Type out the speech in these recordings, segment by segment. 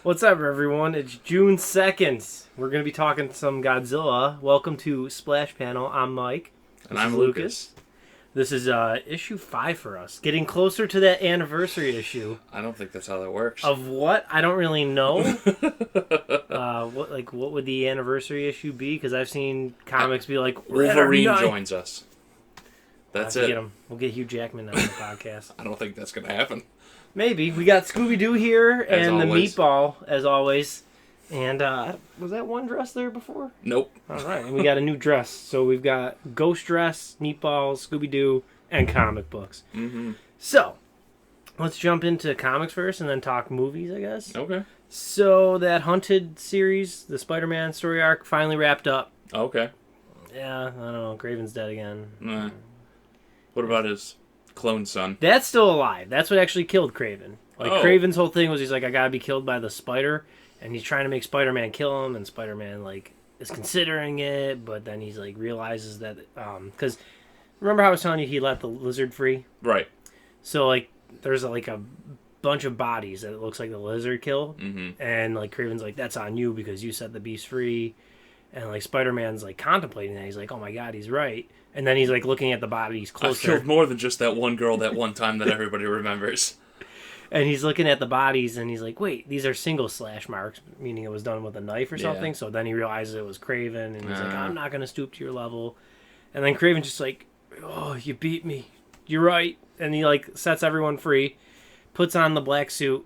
What's up, everyone? It's June 2nd. We're going to be talking some Godzilla. Welcome to Splash Panel. I'm Mike. And I'm Lucas. This is issue 5 for us. Getting closer to that anniversary issue. I don't think that's how that works. Of what? I don't really know. What would the anniversary issue be? Because I've seen comics be like, Wolverine joins us. That's it. Get him. We'll get Hugh Jackman on the podcast. I don't think that's going to happen. Maybe. We got Scooby-Doo here and the meatball, as always. And was that one dress there before? Nope. All right. And we got a new dress. So we've got Ghost Dress, Meatball, Scooby-Doo, and comic books. Mm-hmm. So let's jump into comics first and then talk movies, I guess. Okay. So that Hunted series, the Spider-Man story arc, finally wrapped up. Okay. Yeah, I don't know. Craven's dead again. Nah. What about his clone son? That's still alive. That's what actually killed Craven. Craven's whole thing was he's like, I gotta be killed by the spider, and he's trying to make Spider-Man kill him, and Spider-Man is considering it, but then he's realizes that because remember how I was telling you he let the lizard free? Right. So there's a bunch of bodies that it looks like the lizard killed, mm-hmm. and Craven's like, that's on you because you set the beast free, and Spider-Man's contemplating that. He's like, oh my god, he's right. And then he's looking at the bodies closer. I've killed more than just that one girl that one time that everybody remembers. And he's looking at the bodies, and he's like, wait, these are single slash marks, meaning it was done with a knife or something. So then he realizes it was Craven, and he's like, I'm not going to stoop to your level. And then Craven's just like, oh, you beat me. You're right. And he sets everyone free, puts on the black suit,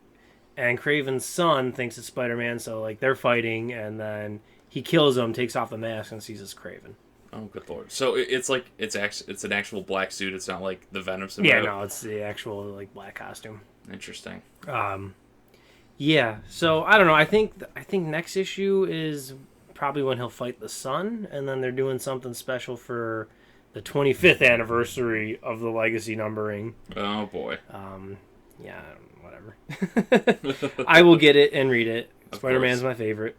and Craven's son thinks it's Spider-Man, so they're fighting, and then he kills him, takes off the mask, and sees it's Craven. Oh, good lord! So it's it's an actual black suit. It's not like the Venom symbiote. Yeah, no, it's the actual black costume. Interesting. Yeah. So I don't know. I think next issue is probably when he'll fight the Sun, and then they're doing something special for the 25th anniversary of the Legacy numbering. Oh boy. Yeah. Whatever. I will get it and read it. Spider-Man's my favorite.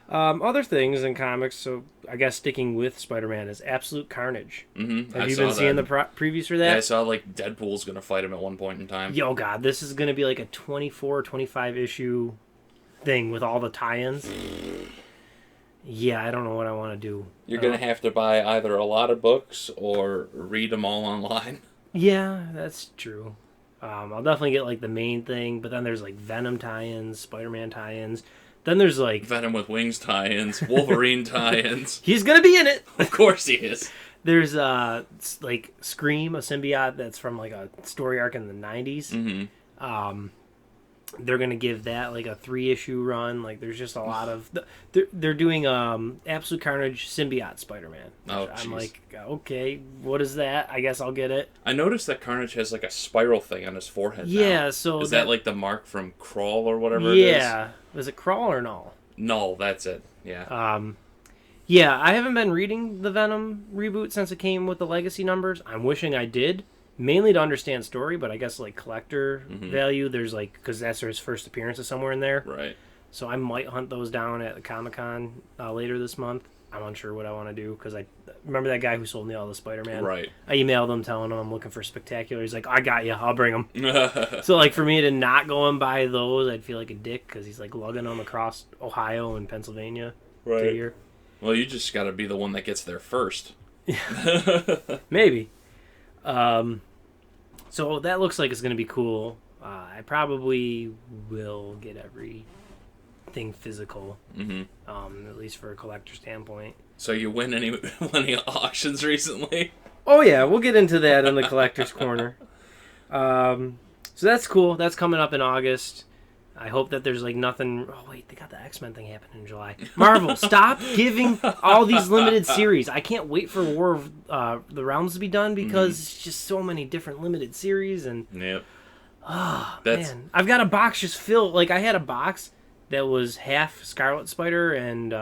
Other things in comics, so I guess sticking with Spider-Man, is Absolute Carnage. Mm-hmm. Have you been seeing the previews for that? Yeah, I saw Deadpool's going to fight him at one point in time. Yo, God, this is going to be a 24, 25 issue thing with all the tie-ins. Yeah, I don't know what I want to do. You're going to have to buy either a lot of books or read them all online. Yeah, that's true. I'll definitely get the main thing, but then there's Venom tie-ins, Spider-Man tie-ins. Then there's Venom with Wings tie-ins, Wolverine tie-ins. He's gonna be in it. Of course he is. There's Scream, a symbiote that's from a story arc in the 90s. Mm-hmm. They're gonna give that a 3-issue run. There's just a lot of they're doing Absolute Carnage symbiote Spider-Man. Oh, I'm okay, what is that? I guess I'll get it. I noticed that Carnage has a spiral thing on his forehead. Yeah, now. so is that the mark from Crawl or whatever it is? Yeah. Was it Crawl or Null? Null, that's it. Yeah. Yeah, I haven't been reading the Venom reboot since it came with the Legacy numbers. I'm wishing I did, mainly to understand story, but I guess collector value. There's because that's his first appearance somewhere in there. Right. So I might hunt those down at the Comic-Con later this month. I'm unsure what I want to do because I remember that guy who sold me all the Spider-Man. Right. I emailed him telling him I'm looking for Spectacular. He's like, I got you. I'll bring them. So for me to not go and buy those, I'd feel like a dick because he's lugging them across Ohio and Pennsylvania. Right. Here. Well, you just got to be the one that gets there first. Maybe. So that looks like it's going to be cool. I probably will get everything physical, at least for a collector standpoint. So you win any auctions recently? Oh yeah, we'll get into that in the collector's corner. So that's cool. That's coming up in August. I hope that there's nothing. Oh wait, they got the X-Men thing happening in July. Marvel, stop giving all these limited series. I can't wait for War of the Realms to be done because it's just so many different limited series and. Yep. Oh man, I've got a box just filled. I had a box that was half Scarlet Spider and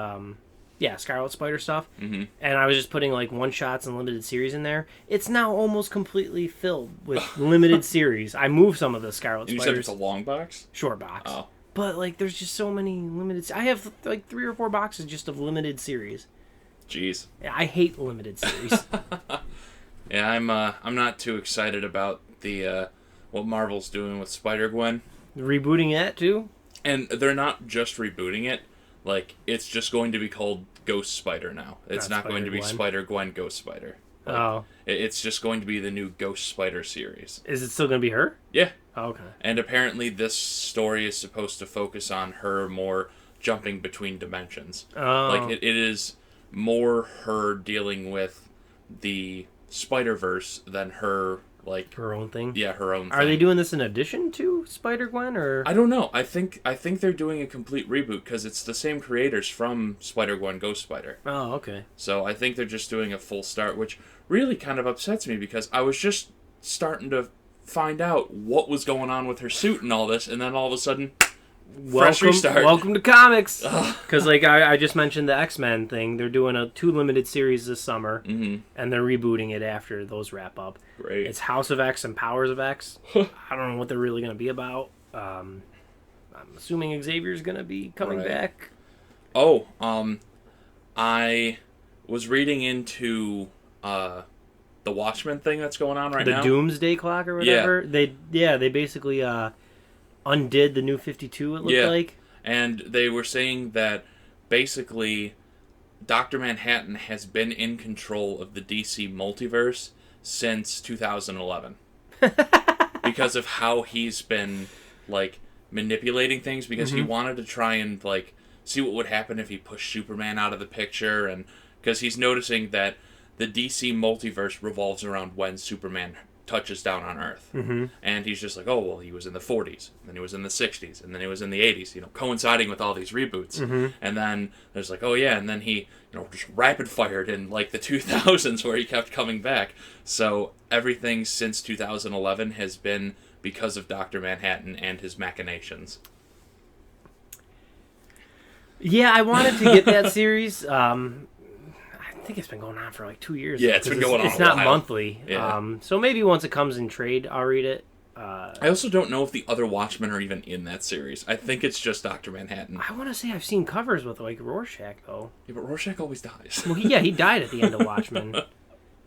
Scarlet Spider stuff, and I was just putting one shots and limited series in there. It's now almost completely filled with limited series. I moved some of the Scarlet Spiders. You said it's a long box? Short box. Oh. But there's just so many limited. I have 3 or 4 boxes just of limited series. Jeez. Yeah, I hate limited series. Yeah, I'm not too excited about the what Marvel's doing with Spider-Gwen. Rebooting that too? And they're not just rebooting it. Like, it's just going to be called Ghost Spider now. It's not going to be Spider-Gwen Ghost Spider. Like, it's just going to be the new Ghost Spider series. Is it still going to be her? Yeah. Oh, okay. And apparently this story is supposed to focus on her more jumping between dimensions. Oh. Like, it is more her dealing with the Spider-Verse than her, like... Her own thing? Yeah, her own thing. Are they doing this in addition to Spider-Gwen, or...? I don't know. I think they're doing a complete reboot, because it's the same creators from Spider-Gwen Ghost Spider. Oh, okay. So I think they're just doing a full start, which really kind of upsets me, because I was just starting to find out what was going on with her suit and all this, and then all of a sudden... Fresh restart. Welcome to comics. Because like I just mentioned the X-Men thing. They're doing 2 limited series this summer, and they're rebooting it after those wrap up. Great. It's House of X and Powers of X. I don't know what they're really going to be about. I'm assuming Xavier's going to be coming back. Oh, I was reading into the Watchmen thing that's going on right now. The Doomsday Clock or whatever. Yeah. They basically undid the New 52, it looked like. And they were saying that basically Dr. Manhattan has been in control of the DC multiverse since 2011. Because of how he's been, like, manipulating things, because he wanted to try and, like, see what would happen if he pushed Superman out of the picture, and because he's noticing that the DC multiverse revolves around when Superman touches down on Earth. And he's just like, oh, well, he was in the 40s, and then he was in the 60s, and then he was in the 80s, coinciding with all these reboots. And then there's like, oh, yeah, and then he, just rapid-fired in, like, the 2000s where he kept coming back. So everything since 2011 has been because of Dr. Manhattan and his machinations. Yeah, I wanted to get that series. I think it's been going on for like 2 years. Yeah, it's been going on. It's not while. Monthly. Yeah. So maybe once it comes in trade, I'll read it. I also don't know if the other Watchmen are even in that series. I think it's just Dr. Manhattan. I want to say I've seen covers with like Rorschach though. Yeah, but Rorschach always dies. Well, he died at the end of Watchmen.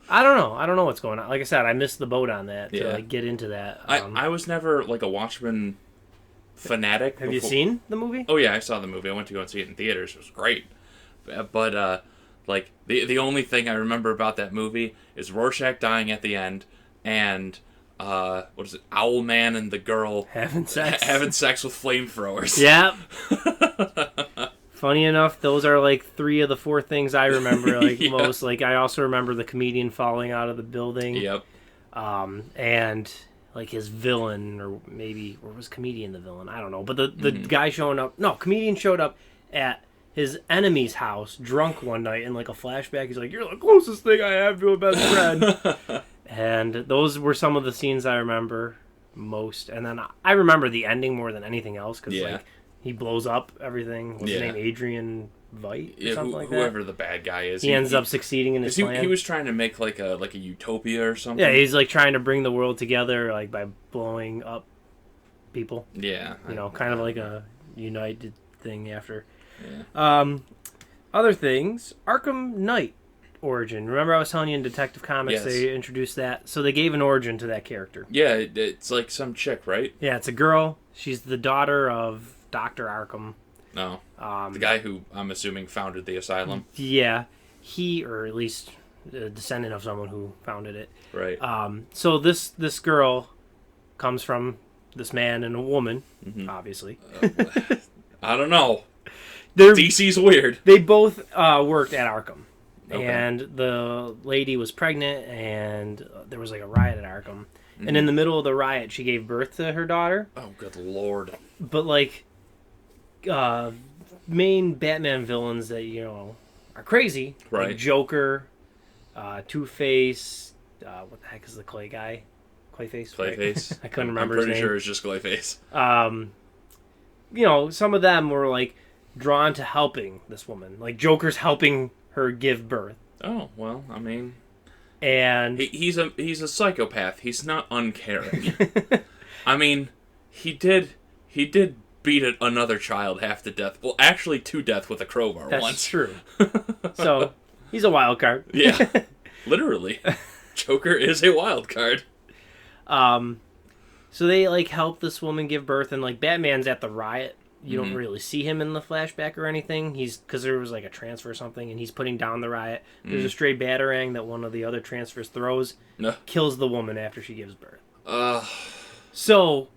I don't know what's going on. Like I said, I missed the boat on that to like get into that. I was never like a Watchmen fanatic. Have you seen the movie? Oh yeah, I saw the movie. I went to go and see it in theaters. It was great. But like the only thing I remember about that movie is Rorschach dying at the end, and what is it? Owlman and the girl having sex with flamethrowers. Yep. Funny enough, those are like 3 of the 4 things I remember most. Like I also remember the comedian falling out of the building. Yep. And like his villain, or was comedian the villain? I don't know. But the guy showing up. No, comedian showed up at his enemy's house, drunk one night, in like a flashback. He's like, "You're the closest thing I have to a best friend." And those were some of the scenes I remember most. And then I remember the ending more than anything else, because like he blows up everything. What's his name? Adrian Veidt or something like that. Whoever the bad guy is, he ends up succeeding in his plan. He was trying to make like a utopia or something. Yeah, he's like trying to bring the world together, like by blowing up people. Yeah, kind of like a United thing after. Yeah. Other things, Arkham Knight origin. Remember I was telling you in Detective Comics they introduced that? So they gave an origin to that character. Yeah, it's like some chick, right? Yeah, it's a girl. She's the daughter of Dr. Arkham. No. The guy who, I'm assuming, founded the asylum. Yeah. He, or at least a descendant of someone who founded it. Right. So this girl comes from this man and a woman, obviously. I don't know. DC's weird. They both worked at Arkham. Okay. And the lady was pregnant, and there was like a riot at Arkham. And in the middle of the riot, she gave birth to her daughter. Oh, good lord. But like, main Batman villains that, are crazy. Right. Like Joker, Two-Face, what the heck is the Clay guy? Clayface? Clayface. Right? I couldn't remember his name. I'm pretty sure it's just Clayface. Some of them were like drawn to helping this woman. Like Joker's helping her give birth. Oh, well, I mean, and he's a psychopath. He's not uncaring. I mean, he did beat another child half to death. Well, actually to death with a crowbar once. That's true. So, he's a wild card. Yeah. Literally. Joker is a wild card. So they like help this woman give birth, and like Batman's at the riot you don't really see him in the flashback or anything. Because there was like a transfer or something, and he's putting down the riot. There's a stray batarang that one of the other transfers throws, kills the woman after she gives birth. So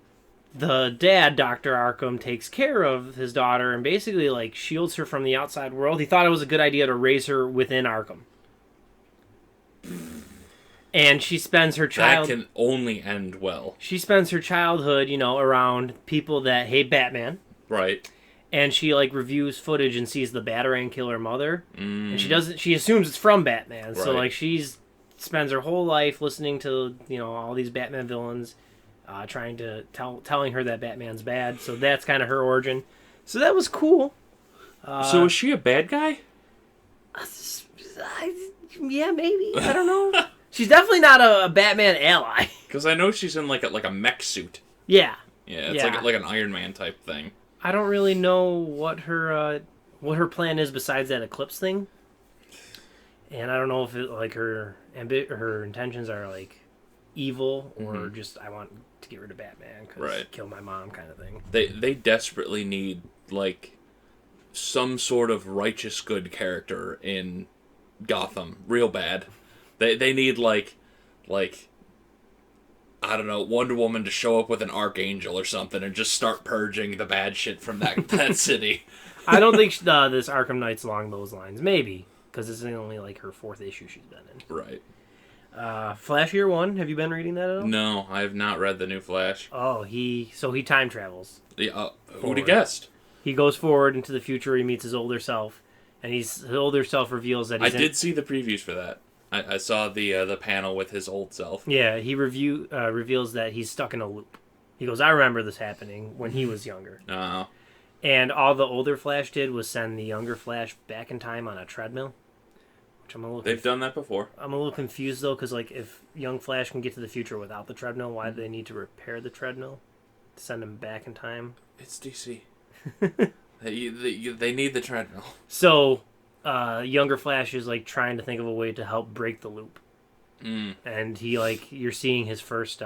the dad, Dr. Arkham, takes care of his daughter and basically like shields her from the outside world. He thought it was a good idea to raise her within Arkham. And she spends her That can only end well. She spends her childhood, around people that hate Batman. Right. And she like reviews footage and sees the Batarang kill her mother. And she assumes it's from Batman. Right. So like spends her whole life listening to, all these Batman villains, trying to telling her that Batman's bad. So that's kind of her origin. So that was cool. So is she a bad guy? Yeah, maybe. I don't know. She's definitely not a Batman ally. Because I know she's in like a mech suit. Yeah. Yeah, it's like an Iron Man type thing. I don't really know what her plan is besides that Eclipse thing. And I don't know if her intentions are like evil or just I want to get rid of Batman because kill my mom kind of thing. They desperately need like some sort of righteous good character in Gotham real bad. They need like I don't know, Wonder Woman to show up with an archangel or something and just start purging the bad shit from that city. I don't think this Arkham Knight's along those lines. Maybe because it's only like her 4th issue she's been in. Right. Flash Year One. Have you been reading that at all? No, I have not read the new Flash. Oh, he time travels. Who'd have guessed? He goes forward into the future. He meets his older self, and his older self reveals that he's did see the previews for that. I saw the panel with his old self. Yeah, he reveals that he's stuck in a loop. He goes, I remember this happening when he was younger. Oh. And all the older Flash did was send the younger Flash back in time on a treadmill. Which I'm a little They've done that before. I'm a little confused, though, because like, if young Flash can get to the future without the treadmill, why do they need to repair the treadmill? To send him back in time? It's DC. They need the treadmill. So... younger Flash is like trying to think of a way to help break the loop, and he you're seeing his first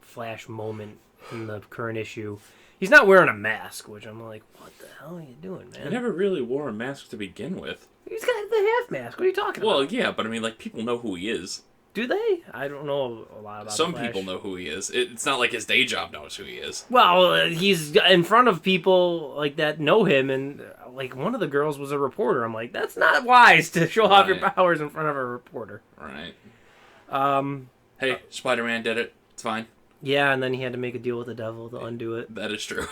Flash moment in the current issue. He's not wearing a mask, which I'm like, what the hell are you doing, man? He never really wore a mask to begin with. He's got the half mask. What are you talking about? Well, yeah, but I mean, people know who he is. Do they? I don't know a lot about Some people know who he is. It's not like his day job knows who he is. Well, he's in front of people like that know him, and like one of the girls was a reporter. I'm like, that's not wise to show off your powers in front of a reporter. Right. Hey, Spider-Man did it. It's fine. Yeah, and then he had to make a deal with the devil to undo it. That is true.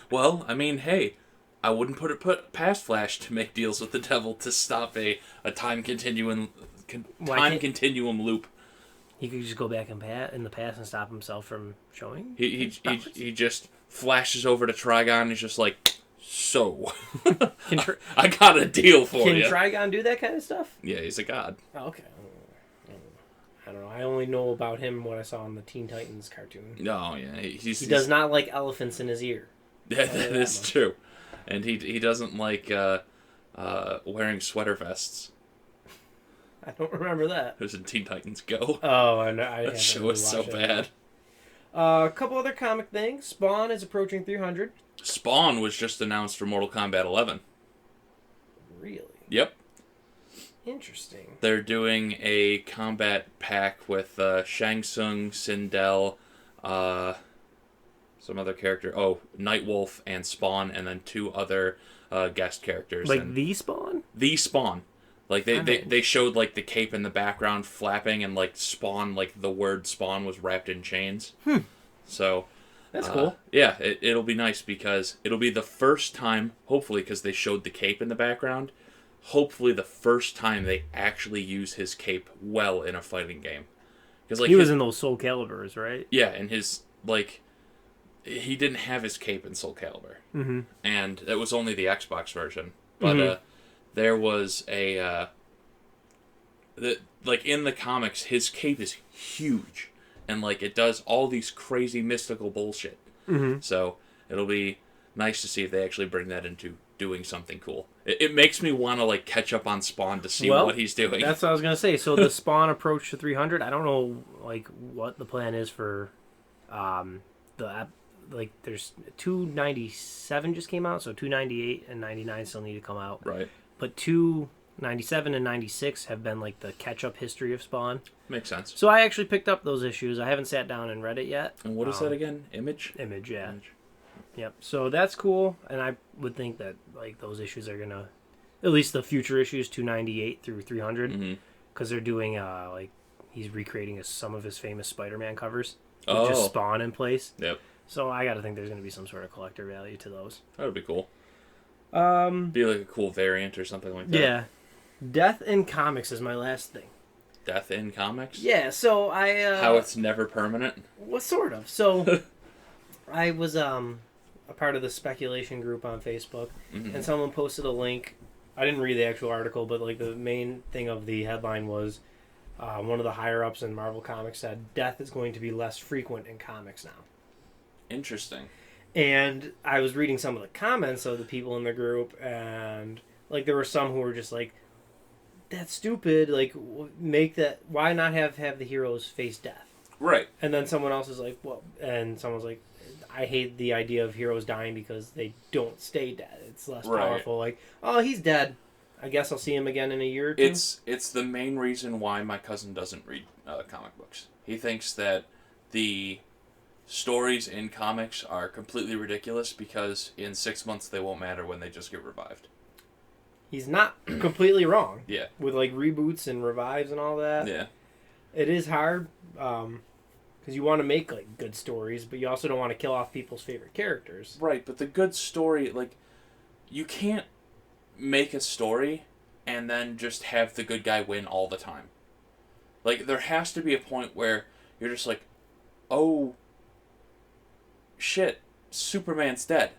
Well, I mean, hey, I wouldn't put past Flash to make deals with the devil to stop a time continuum loop. He could just go back in the past and stop himself from showing. He just flashes over to Trigon. And he's just like, so I got a deal for you. Can Trigon do that kind of stuff? Yeah, he's a god. Oh, okay. I don't know. I only know about him what I saw in the Teen Titans cartoon. No, yeah, he does not like elephants in his ear. Yeah, that is true, and he doesn't like wearing sweater vests. I don't remember that. It was in Teen Titans Go. Oh, I know. That show is so bad. A couple other comic things. Spawn is approaching 300. Spawn was just announced for Mortal Kombat 11. Really? Yep. Interesting. They're doing a combat pack with Shang Tsung, Sindel, some other character. Oh, Nightwolf and Spawn, and then 2 other guest characters. Like the Spawn? The Spawn. Like they showed like the cape in the background flapping, and like Spawn, like the word Spawn was wrapped in chains. So that's cool. Yeah, it'll be nice because it'll be the first time, hopefully, because they showed the cape in the background. Hopefully, the first time they actually use his cape well in a fighting game. Because he was in those Soul Caliburs, right? Yeah, and his he didn't have his cape in Soul Calibur, and it was only the Xbox version. But there was a in the comics, his cape is huge, and it does all these crazy mystical bullshit. So it'll be nice to see if they actually bring that into doing something cool. It makes me want to catch up on Spawn to see what he's doing. That's what I was gonna say. So the Spawn approach to 300. I don't know what the plan is for the like there's 297 just came out, so 298 and 99 still need to come out. Right. But 297 and 96 have been like the catch-up history of Spawn. Makes sense. So I actually picked up those issues. I haven't sat down and read it yet. And what is that again? Image? Image, yeah. Image. Yep. So that's cool, and I would think that like those issues are gonna, at least the future issues 298 through 300, because they're doing like he's recreating some of his famous Spider-Man covers with just Spawn in place. Yep. So I got to think there's gonna be some sort of collector value to those. That would be cool. Be like a cool variant or something like that. Yeah. Death in comics is my last thing. Death in comics? Yeah. So I. How it's never permanent. What sort of? So I was a part of the speculation group on Facebook, and someone posted a link. I didn't read the actual article, but like the main thing of the headline was one of the higher ups in Marvel Comics said death is going to be less frequent in comics now. Interesting. And I was reading some of the comments of the people in the group, and like there were some who were just like, "That's stupid. Like, make that. Why not have the heroes face death?" Right. And then someone else is like, "Well," and someone's like, I hate the idea of heroes dying because they don't stay dead. It's less powerful. Like, oh, he's dead. I guess I'll see him again in a year or two. It's the main reason why my cousin doesn't read comic books. He thinks that the stories in comics are completely ridiculous because in 6 months they won't matter when they just get revived. He's not completely wrong. Yeah. With like reboots and revives and all that. Yeah. It is hard. Because you want to make like good stories, but you also don't want to kill off people's favorite characters. Right, but the good story, like, you can't make a story and then just have the good guy win all the time. Like, there has to be a point where you're just like, oh, shit, Superman's dead.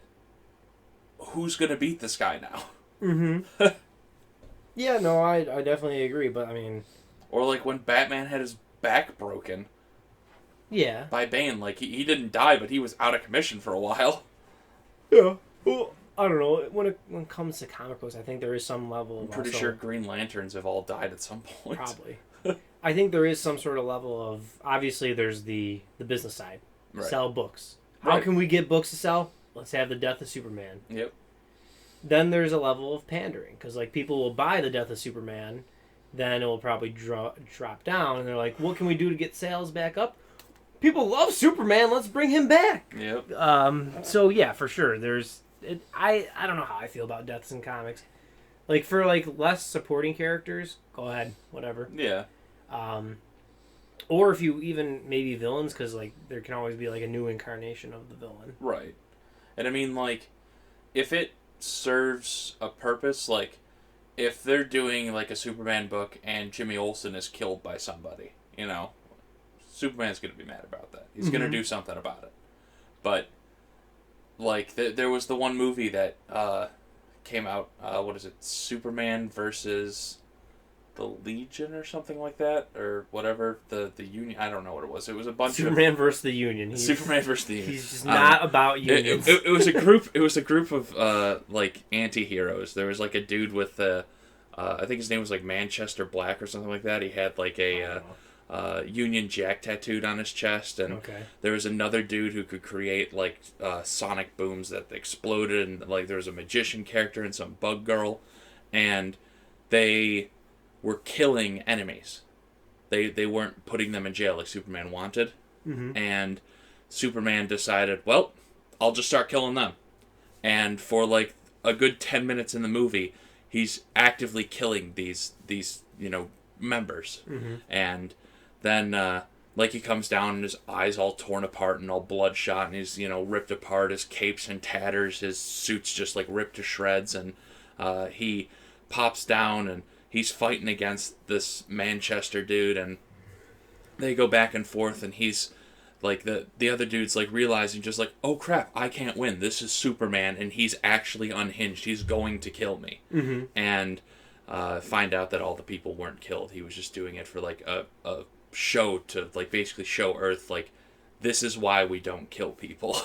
Who's gonna beat this guy now? Mm-hmm. Yeah, no, I definitely agree, but I mean... Or like when Batman had his back broken. Yeah. By Bane. Like, he didn't die, but he was out of commission for a while. Yeah. Well, I don't know. When it comes to comic books, I think there is some level of... I'm pretty sure Green Lanterns have all died at some point. Probably. I think there is some sort of level of... Obviously, there's the business side. Right. Sell books. How can we get books to sell? Let's have the death of Superman. Yep. Then there's a level of pandering. Because, like, people will buy the death of Superman. Then it will probably drop down. And they're like, what can we do to get sales back up? People love Superman. Let's bring him back. Yep. So yeah, for sure. I don't know how I feel about deaths in comics. Like for like less supporting characters, go ahead, whatever. Yeah. Or if you even maybe villains, because like there can always be like a new incarnation of the villain. Right. And I mean, like, if it serves a purpose, like if they're doing like a Superman book and Jimmy Olsen is killed by somebody, you know. Superman's going to be mad about that. He's going to do something about it. But, like, there was the one movie that came out, what is it, Superman versus the Legion or something like that? Or whatever, the Union, I don't know what it was. It was a bunch Superman versus the Union. Superman versus the Union. He's just not about unions. It was a group of, like, anti-heroes. There was, like, a dude with, I think his name was, like, Manchester Black or something like that. He had, like, a... Union Jack tattooed on his chest, and there was another dude who could create like sonic booms that exploded, and like there was a magician character and some bug girl, and they were killing enemies. They weren't putting them in jail like Superman wanted, and Superman decided, well, I'll just start killing them, and for like a good 10 minutes in the movie, he's actively killing these members, and then, like, he comes down and his eyes all torn apart and all bloodshot and he's, ripped apart. His cape's in tatters. His suit's just, like, ripped to shreds. And he pops down and he's fighting against this Manchester dude. And they go back and forth and he's, like, the other dude's, like, realizing just, like, oh, crap, I can't win. This is Superman and he's actually unhinged. He's going to kill me. And find out that all the people weren't killed. He was just doing it for, like, a show to like basically show Earth like this is why we don't kill people.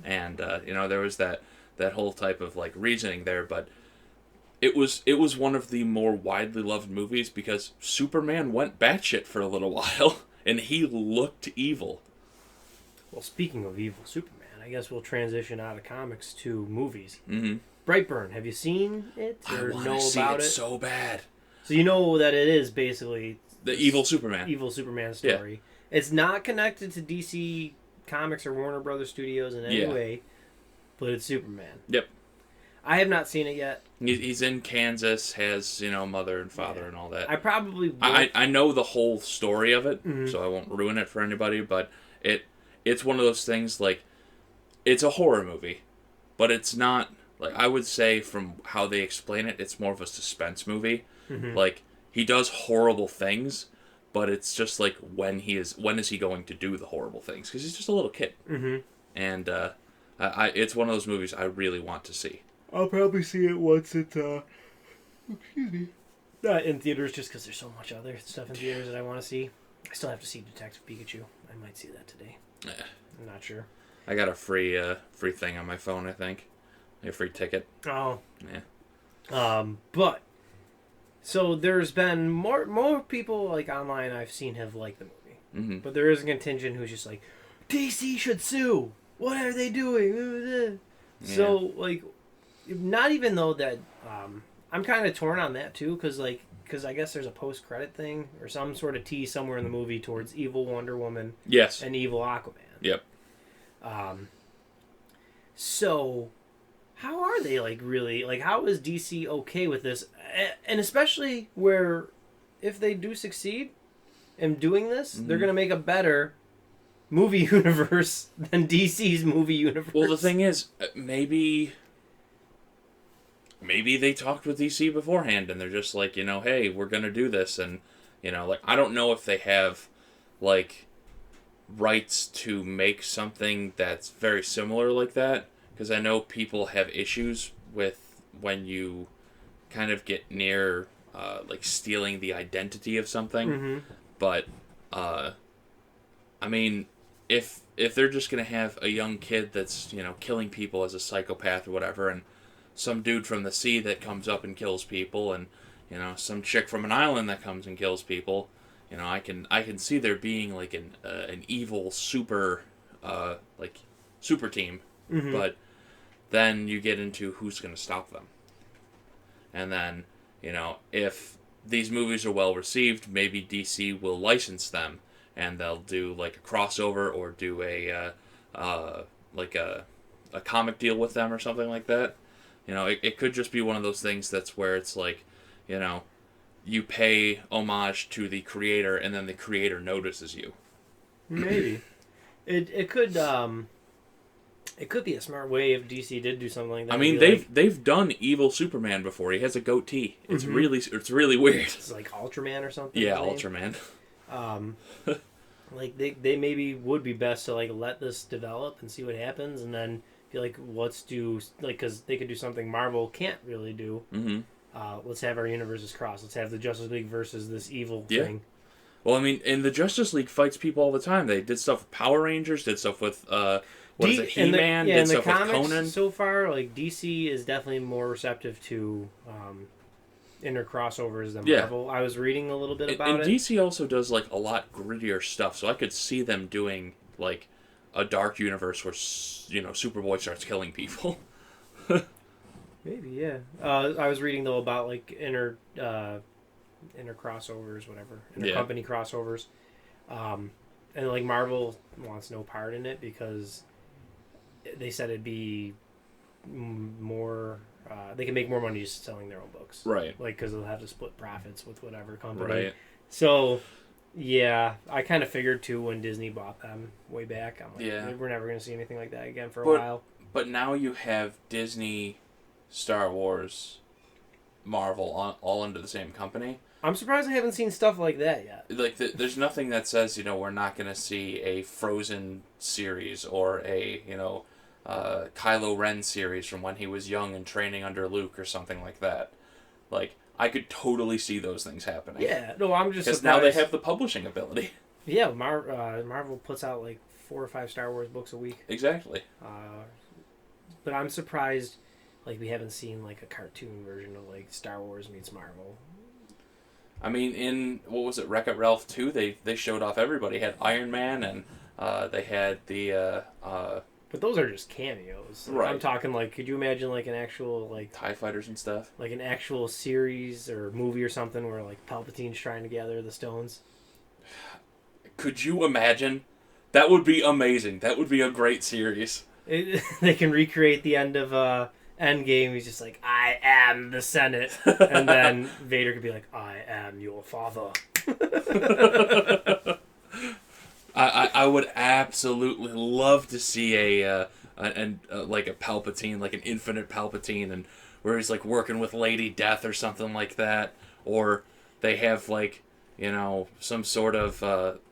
And there was that whole type of like reasoning there, but it was one of the more widely loved movies because Superman went batshit for a little while and he looked evil. Well, speaking of evil Superman, I guess we'll transition out of comics to movies. Mm-hmm. Brightburn, have you seen it or know about it? So bad. So you know that it is basically the evil Superman. Evil Superman story. Yeah. It's not connected to DC Comics or Warner Brothers Studios in any way, but it's Superman. Yep. I have not seen it yet. He's in Kansas, has, mother and father and all that. I probably will. I know the whole story of it, so I won't ruin it for anybody, but it's one of those things, like, it's a horror movie, but it's not, like, I would say from how they explain it, it's more of a suspense movie. Mm-hmm. Like, he does horrible things, but it's just like, when is he going to do the horrible things? Because he's just a little kid. Mm-hmm. And it's one of those movies I really want to see. I'll probably see it once it's in theaters, just because there's so much other stuff in theaters that I want to see. I still have to see Detective Pikachu. I might see that today. I'm not sure. I got a free thing on my phone, I think. A free ticket. Oh. Yeah. But so there's been more people like online I've seen have liked the movie. Mm-hmm. But there is a contingent who's just like, DC should sue. What are they doing? Yeah. So like, not even though that I'm kind of torn on that too, because I guess there's a post-credit thing or some sort of tease somewhere in the movie towards evil Wonder Woman. Yes. And evil Aquaman. Yep. So how are they, like, really, like, how is DC okay with this? And especially where if they do succeed in doing this, they're going to make a better movie universe than DC's movie universe. Well, the thing is, maybe they talked with DC beforehand and they're just like, hey, we're going to do this. And, like, I don't know if they have, like, rights to make something that's very similar like that. Because I know people have issues with when you kind of get near, like, stealing the identity of something. Mm-hmm. But, I mean, if they're just going to have a young kid that's, killing people as a psychopath or whatever, and some dude from the sea that comes up and kills people, and, some chick from an island that comes and kills people, I can see there being, like, an evil super team. Mm-hmm. But then you get into who's going to stop them. And then, if these movies are well received, maybe DC will license them and they'll do like a crossover or do a comic deal with them or something like that. It could just be one of those things that's where it's like, you pay homage to the creator and then the creator notices you. Maybe. It could be a smart way if DC did do something like that. I mean, they've done evil Superman before. He has a goatee. It's really weird. It's like Ultraman or something. Yeah, Ultraman. Like they maybe would be best to like let this develop and see what happens, and then be like, because they could do something Marvel can't really do. Mm-hmm. Let's have our universes cross. Let's have the Justice League versus this evil thing. Well, I mean, in the Justice League fights people all the time. They did stuff with Power Rangers, did stuff with He-Man, did stuff with Conan. So far, like, DC is definitely more receptive to inner crossovers than Marvel. I was reading a little bit about it. And DC also does, like, a lot grittier stuff, so I could see them doing, like, a dark universe where, Superboy starts killing people. Maybe, yeah. I was reading, though, about, like, inner crossovers, whatever. Intercompany crossovers. And, like, Marvel wants no part in it because they said it'd be more... they can make more money just selling their own books. Right. Like, because they'll have to split profits with whatever company. Right. So, yeah, I kind of figured, too, when Disney bought them way back. I'm like, we're never going to see anything like that again for a while. But now you have Disney, Star Wars, Marvel all under the same company. I'm surprised I haven't seen stuff like that yet. Like, there's nothing that says, we're not going to see a Frozen series or a, Kylo Ren series from when he was young and training under Luke or something like that. Like, I could totally see those things happening. Yeah, no, I'm just surprised. Because now they have the publishing ability. Yeah, Marvel puts out, like, 4 or 5 Star Wars books a week. Exactly. But I'm surprised, like, we haven't seen, like, a cartoon version of, like, Star Wars meets Marvel. I mean, in, what was it, Wreck-It Ralph 2, they showed off everybody. They had Iron Man, and they had the But those are just cameos. Like, Right. I'm talking like, could you imagine like an actual like TIE fighters and stuff. like an actual series or movie or something where like Palpatine's trying to gather the stones? Could you imagine? That would be amazing. That would be a great series. They can recreate the end of Endgame. He's just like, I am the Senate, and then Vader could be like, I am your father. I would absolutely love to see a like a Palpatine, like an infinite Palpatine, and where he's like working with Lady Death or something like that, or they have like, you know, some sort of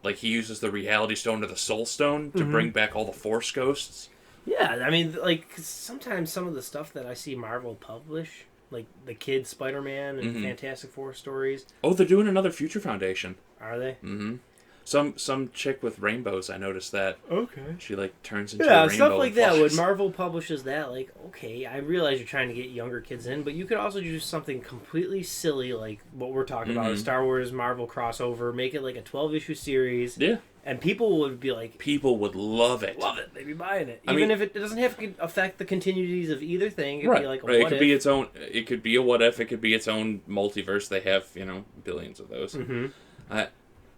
like he uses the Reality Stone or the Soul Stone to bring back all the Force ghosts. Yeah, I mean, like sometimes some of the stuff that I see Marvel publish, like the Kid Spider-Man and Fantastic Four stories. Oh, they're doing another Future Foundation. Are they? Mm-hmm. Some chick with rainbows. I noticed that. Okay. She like turns into a rainbow. Yeah, stuff like and that. flies. When Marvel publishes that, like, okay, I realize you're trying to get younger kids in, but you could also do something completely silly, like what we're talking about, a Star Wars Marvel crossover. Make it like a 12-issue series. Yeah. And people would be like, people would love it. Love it. They'd be buying it, even if it doesn't have to affect the continuities of either thing. It'd right. be like a right. what It could if. be its own. It could be a what if. It could be its own multiverse. They have, you know, billions of those.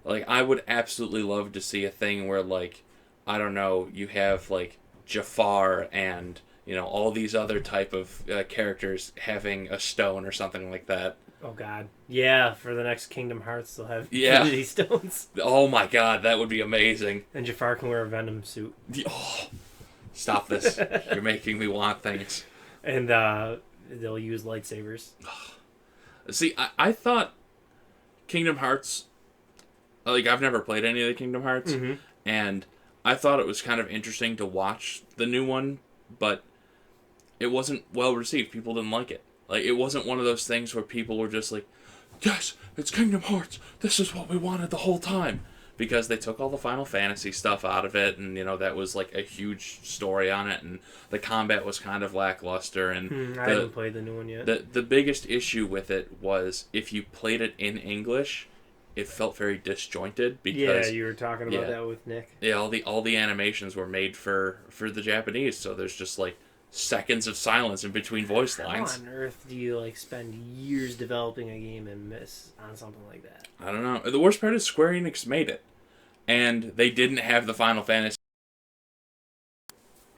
Like, I would absolutely love to see a thing where, like, I don't know, you have, like, Jafar and, you know, all these other type of characters having a stone or something like that. Oh, God. Yeah, for the next Kingdom Hearts, they'll have Infinity Stones. Oh, my God, that would be amazing. And Jafar can wear a Venom suit. Oh, stop this. You're making me want things. And they'll use lightsabers. See, I thought Kingdom Hearts... Like, I've never played any of the Kingdom Hearts, and I thought it was kind of interesting to watch the new one, but it wasn't well received. People didn't like it. Like, it wasn't one of those things where people were just like, yes, it's Kingdom Hearts. This is what we wanted the whole time. Because they took all the Final Fantasy stuff out of it, and, you know, that was, like, a huge story on it, and the combat was kind of lackluster, and... I haven't played the new one yet. The biggest issue with it was, if you played it in English... It felt very disjointed because you were talking about that with Nick. Yeah, all the animations were made for the Japanese, so there's just like seconds of silence in between voice lines. How on earth do you like spend years developing a game and miss on something like that? I don't know. The worst part is Square Enix made it, and they didn't have the Final Fantasy.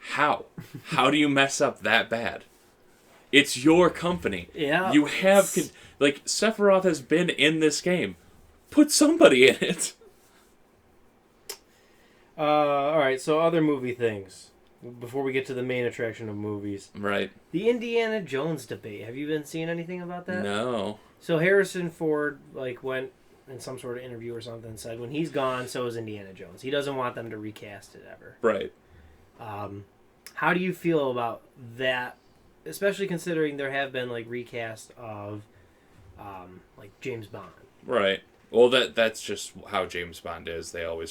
How? How do you mess up that bad? It's your company. Yeah. You have like Sephiroth has been in this game. Put somebody in it. All right, so other movie things. Before we get to the main attraction of movies. Right. The Indiana Jones debate. Have you been seeing anything about that? No. So Harrison Ford went in some sort of interview or something and said when he's gone, so is Indiana Jones. He doesn't want them to recast it ever. Right. How do you feel about that? Especially considering there have been recasts of James Bond. Right. Well, that's just how James Bond is. They always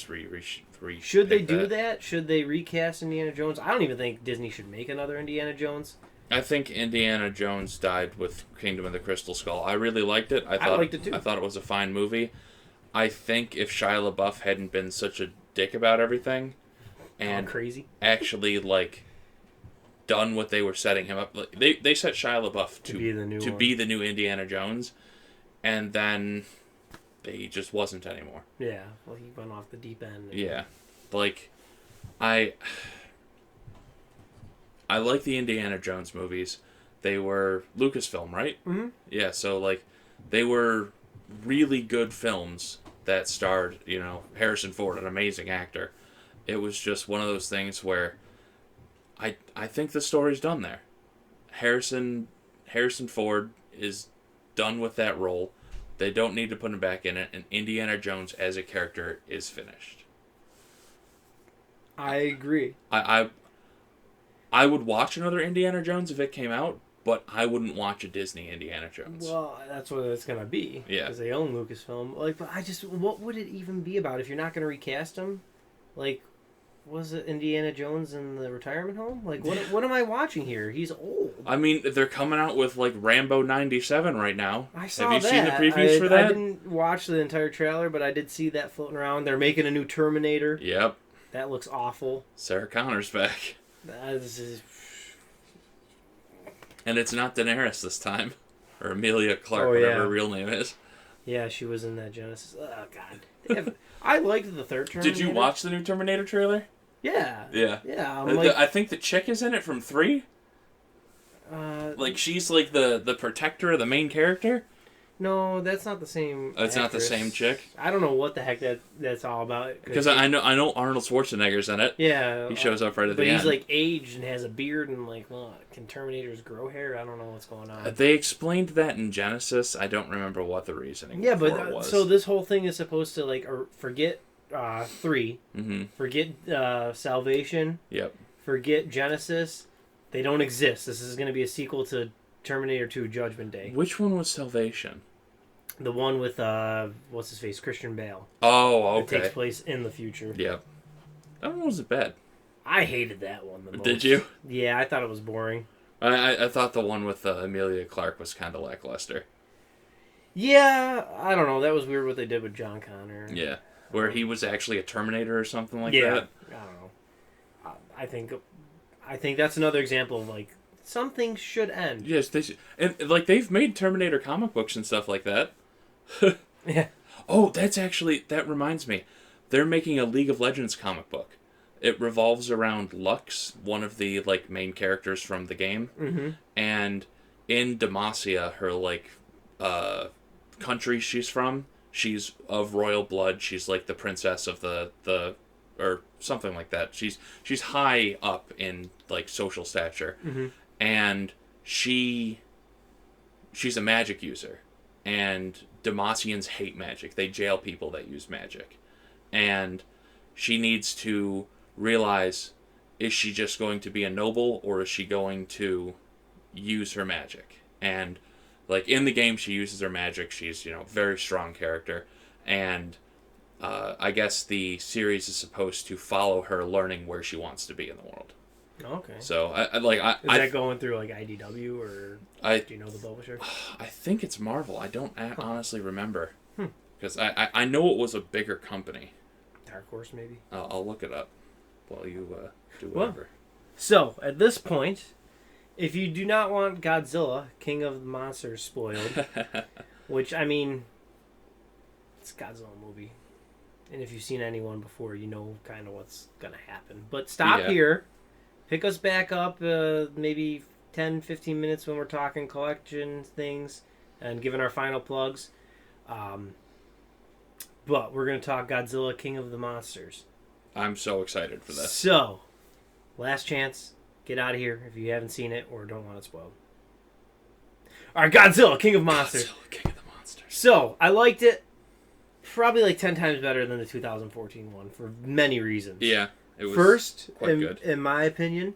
Should they do that? Should they recast Indiana Jones? I don't even think Disney should make another Indiana Jones. I think Indiana Jones died with Kingdom of the Crystal Skull. I really liked it. I liked it too. I thought it was a fine movie. I think if Shia LaBeouf hadn't been such a dick about everything, and crazy, actually done what they were setting him up. They set Shia LaBeouf to be the new Indiana Jones, and then. He just wasn't anymore. Yeah, well, he went off the deep end. Yeah, I like the Indiana Jones movies. They were Lucasfilm, right? Mm-hmm. Yeah, so they were really good films that starred, Harrison Ford, an amazing actor. It was just one of those things where I think the story's done there. Harrison Ford is done with that role. They don't need to put him back in it, and Indiana Jones as a character is finished. I agree. I would watch another Indiana Jones if it came out, but I wouldn't watch a Disney Indiana Jones. Well, that's what it's gonna be. Yeah, because they own Lucasfilm. But what would it even be about if you're not gonna recast him? Was it Indiana Jones in the retirement home? What am I watching here? He's old. I mean, they're coming out with Rambo 97 right now. I saw Have you that. seen the previews for that? I didn't watch the entire trailer, but I did see that floating around. They're making a new Terminator. Yep. That looks awful. Sarah Connor's back. This is... And it's not Daenerys this time. Or Emilia Clarke, whatever her real name is. Yeah, she was in that Genesis. Oh, God. I liked the third Terminator. Did you watch the new Terminator trailer? Yeah. Yeah. Yeah. I think the chick is in it from 3. Like, she's like the protector of the main character? No, that's not the same. It's not the same chick? I don't know what the heck that's all about. Because I know Arnold Schwarzenegger's in it. Yeah. He shows up right at the end. But he's like aged and has a beard and like, well, can Terminators grow hair? I don't know what's going on. They explained that in Genesis. I don't remember what the reasoning was. So this whole thing is supposed to like forget 3, forget Salvation, forget Genesis. They don't exist. This is going to be a sequel to Terminator 2 Judgment Day. Which one was Salvation? The one with, what's his face? Christian Bale. Oh, okay. It takes place in the future. Yeah. That one wasn't bad. I hated that one the most. Did you? Yeah, I thought it was boring. I thought the one with Emilia Clarke was kind of lackluster. Yeah, I don't know. That was weird what they did with John Connor. Yeah. Where he was actually a Terminator or something like that. I don't know. I think that's another example of, like, some things should end. Yes, they should. And, like, they've made Terminator comic books and stuff like that. Yeah. Oh, that reminds me. They're making a League of Legends comic book. It revolves around Lux, one of the, like, main characters from the game. Mm-hmm. And in Demacia, her, like, country she's from, she's of royal blood. She's, like, the princess of the or something like that. She's high up in, like, social stature. Mm-hmm. And she's a magic user. And Demacians hate magic. They jail people that use magic. And she needs to realize, is she just going to be a noble, or is she going to use her magic? And, like, in the game, she uses her magic. She's, very strong character. And I guess the series is supposed to follow her learning where she wants to be in the world. Okay. So, is that going through, like, IDW, or do you know the publisher? I think it's Marvel. I don't honestly remember. Because I know it was a bigger company. Dark Horse, maybe? I'll look it up while you do whatever. Well, so, at this point, if you do not want Godzilla, King of the Monsters, spoiled, which, I mean, it's a Godzilla movie. And if you've seen anyone before, you know kind of what's going to happen. But stop here. Pick us back up maybe 10, 15 minutes when we're talking collection things and giving our final plugs. But we're going to talk Godzilla, King of the Monsters. I'm so excited for this. So, last chance. Get out of here if you haven't seen it or don't want it spoiled. All right, Godzilla, King of Monsters. Godzilla, King of the Monsters. So, I liked it probably like 10 times better than the 2014 one for many reasons. Yeah. It was First, quite good. In my opinion,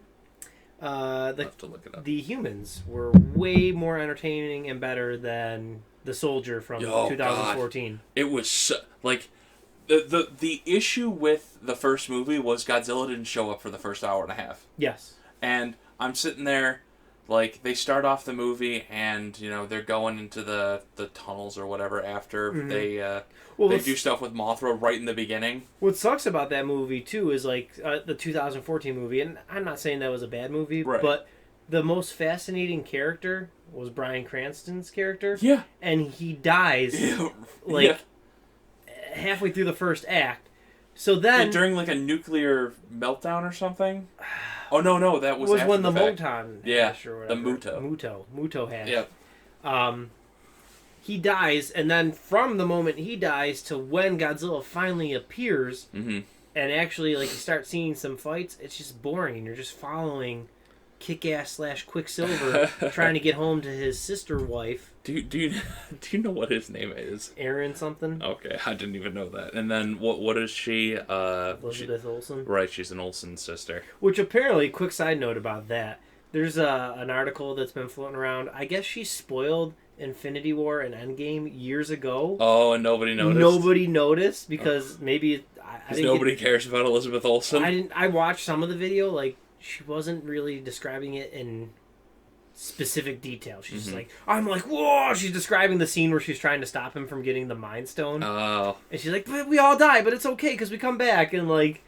I'll have to look it up. the humans were way more entertaining and better than the soldier from 2014. God. It was like the issue with the first movie was Godzilla didn't show up for the first hour and a half. Yes. And I'm sitting there, like, they start off the movie and, they're going into the tunnels or whatever after they do stuff with Mothra right in the beginning. What sucks about that movie, too, is, like, the 2014 movie, and I'm not saying that was a bad movie, but the most fascinating character was Bryan Cranston's character. Yeah. And he dies, halfway through the first act. So then... during, like, a nuclear meltdown or something? Oh, no, that was after when the fact. Moton hash or the whatever. Muto hash. Yep. He dies, and then from the moment he dies to when Godzilla finally appears, and actually, like, you start seeing some fights, it's just boring, and you're just following Kick-Ass / Quicksilver trying to get home to his sister wife. Do you know what his name is? Aaron something. Okay, I didn't even know that. And then what is she? Elizabeth Olsen. Right, she's an Olsen sister. Which apparently, quick side note about that, there's an article that's been floating around. I guess she spoiled Infinity War and Endgame years ago. Oh, and nobody noticed? Nobody noticed because maybe... Because nobody cares about Elizabeth Olsen? I watched some of the video, like, she wasn't really describing it in specific detail. She's just like, I'm like, whoa! She's describing the scene where she's trying to stop him from getting the Mind Stone. Oh. And she's like, but we all die, but it's okay because we come back. And, like,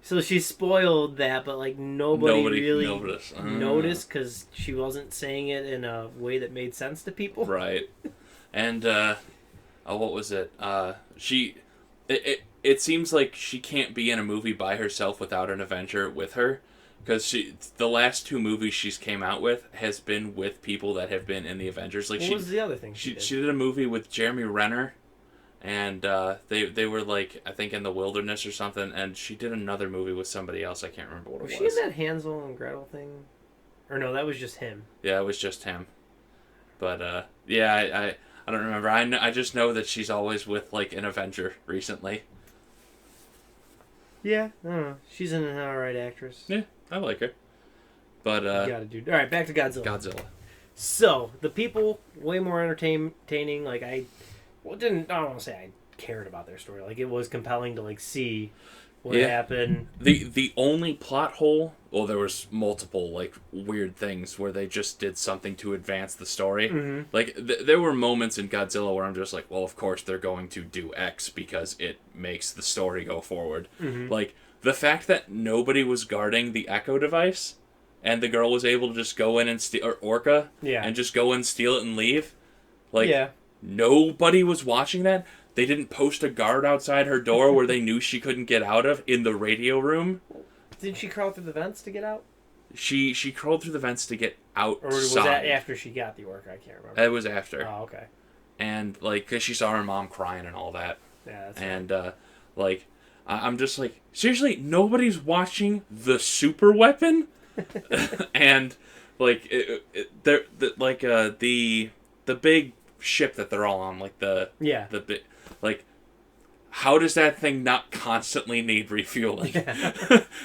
So she spoiled that, but like nobody really noticed because she wasn't saying it in a way that made sense to people. Right. And what was it? It seems like she can't be in a movie by herself without an Avenger with her, because the last 2 movies she's came out with has been with people that have been in the Avengers. Like what was the other thing she did? She did a movie with Jeremy Renner. And they were like, I think in the wilderness or something, and she did another movie with somebody else. I can't remember what it was. Was she in that Hansel and Gretel thing? Or no, that was just him. Yeah, it was just him. But yeah, I don't remember. I just know that she's always with like an Avenger recently. Yeah, I don't know. She's an alright actress. Yeah, I like her. But you gotta do. All right, back to Godzilla. Godzilla. So the people way more entertaining. Like I don't want to say I cared about their story. Like it was compelling to like see what happened. The only plot hole, well, there was multiple like weird things where they just did something to advance the story. Mm-hmm. Like there were moments in Godzilla where I'm just like, well, of course they're going to do X because it makes the story go forward. Mm-hmm. Like the fact that nobody was guarding the Echo device and the girl was able to just go in and steal, or Orca, and just go and steal it and leave. Like nobody was watching that. They didn't post a guard outside her door where they knew she couldn't get out of in the radio room. Didn't she crawl through the vents to get out? She crawled through the vents to get outside. Or was that after she got the Orca? I can't remember. It was after. Oh, okay. And, like, because she saw her mom crying and all that. Yeah, that's and, like, I'm just like, seriously, nobody's watching the super weapon? And, like, the big ship that they're all on, like, the big, like, how does that thing not constantly need refueling? Yeah.